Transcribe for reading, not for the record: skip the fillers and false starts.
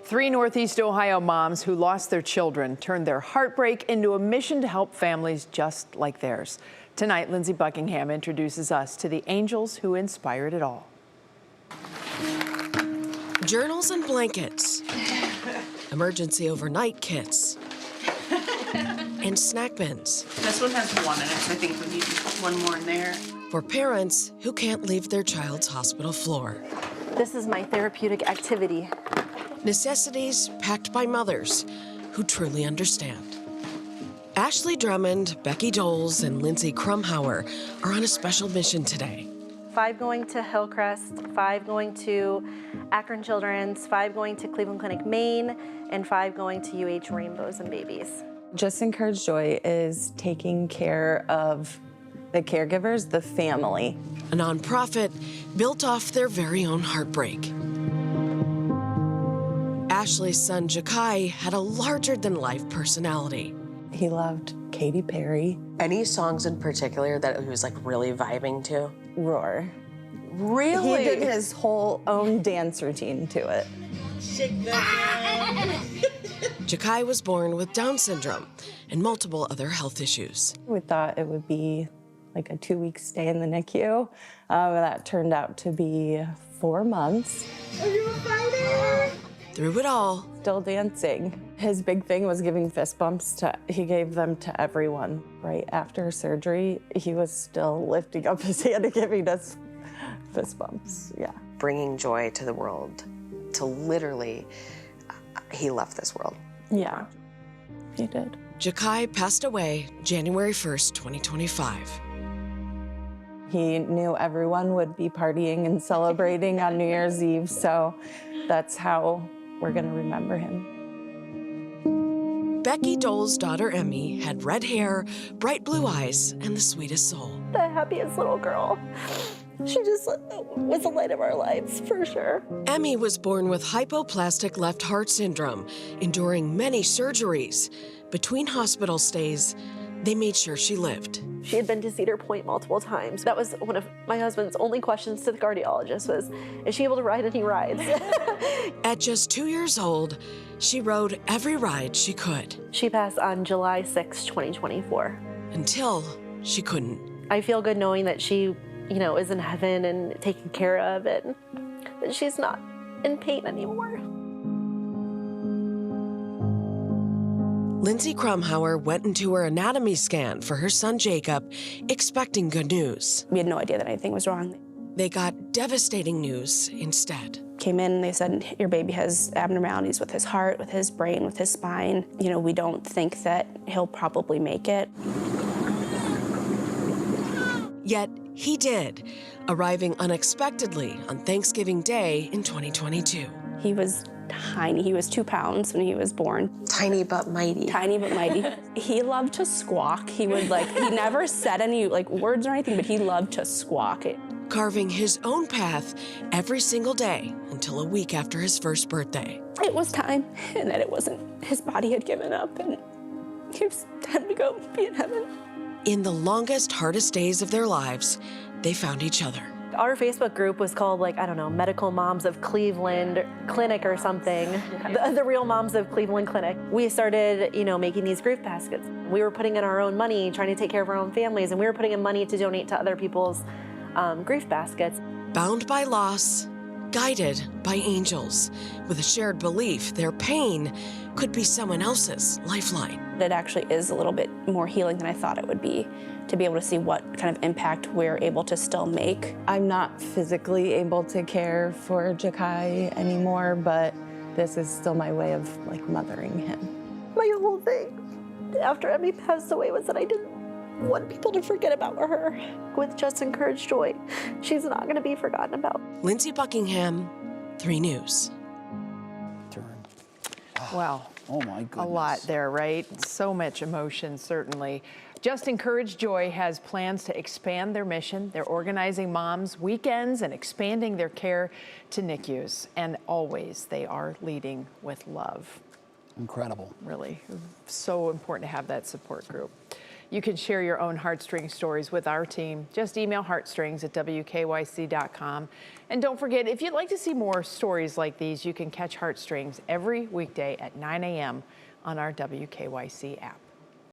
Three Northeast Ohio moms who lost their children turned their heartbreak into a mission to help families just like theirs. Tonight, Lindsay Buckingham introduces us to the angels who inspired it all. Journals and blankets, emergency overnight kits, and snack bins. This one has one in it, so I think we need one more in there. For parents who can't leave their child's hospital floor. This is my therapeutic activity. Necessities packed by mothers who truly understand. Ashley Drummond, Becky Doles, and Lindsay Krumhauer are on a special mission today. 5 going to Hillcrest, 5 going to Akron Children's, 5 going to Cleveland Clinic, Maine, and 5 going to UH Rainbows and Babies. Just Encourage Joy is taking care of the caregivers, the family. A nonprofit built off their very own heartbreak. Ashley's son, Jakai, had a larger-than-life personality. He loved Katy Perry. Any songs in particular that he was like really vibing to? Roar. Really? He did his whole own dance routine to it. Jakai was born with Down syndrome and multiple other health issues. We thought it would be like a 2-week stay in the NICU. That turned out to be 4 months. Are you a fighter? Through it all, Still dancing. His big thing was giving fist bumps he gave them to everyone. Right after surgery, he was still lifting up his hand and giving us fist bumps, yeah. Bringing joy to the world, to literally, he left this world. Yeah, he did. Jakai passed away January 1st, 2025. He knew everyone would be partying and celebrating on New Year's Eve, so that's how we're gonna remember him. Becky Dole's daughter, Emmy, had red hair, bright blue eyes, and the sweetest soul. The happiest little girl. She just was the light of our lives, for sure. Emmy was born with hypoplastic left heart syndrome, enduring many surgeries. Between hospital stays, they made sure she lived. She had been to Cedar Point multiple times. That was one of my husband's only questions to the cardiologist was, is she able to ride any rides? At just 2 years old, she rode every ride she could. She passed on July 6, 2024. Until she couldn't. I feel good knowing that she, is in heaven and taken care of, and that she's not in pain anymore. Lindsay Krumhauer went into her anatomy scan for her son Jacob, expecting good news. We had no idea that anything was wrong. They got devastating news instead. Came in and they said, your baby has abnormalities with his heart, with his brain, with his spine. We don't think that he'll probably make it. Yet he did, arriving unexpectedly on Thanksgiving Day in 2022. He was tiny. He was 2 pounds when he was born. Tiny but mighty. Tiny but mighty. He loved to squawk. He would he never said any words or anything, but he loved to squawk. Carving his own path every single day until a week after his first birthday. It was time, and that it wasn't. His body had given up, and it was time to go be in heaven. In the longest, hardest days of their lives, they found each other. Our Facebook group was called, Medical Moms of Cleveland Clinic or something. The Real Moms of Cleveland Clinic. We started, making these grief baskets. We were putting in our own money, trying to take care of our own families, and we were putting in money to donate to other people's grief baskets. Bound by loss, guided by angels, with a shared belief their pain could be someone else's lifeline. It actually is a little bit more healing than I thought it would be, to be able to see what kind of impact we're able to still make. I'm not physically able to care for Jakai anymore, but this is still my way of mothering him. My whole thing after Emmy passed away was that I didn't want people to forget about her. With Just Encourage Joy, she's not going to be forgotten about. Lindsay Buckingham, 3 News. Wow. Oh my goodness. A lot there, right? So much emotion, certainly. Just Encourage Joy has plans to expand their mission. They're organizing moms' weekends and expanding their care to NICUs. And always, they are leading with love. Incredible. Really, so important to have that support group. You can share your own heartstring stories with our team. Just email heartstrings@wkyc.com. And don't forget, if you'd like to see more stories like these, you can catch Heartstrings every weekday at 9 a.m. on our WKYC app.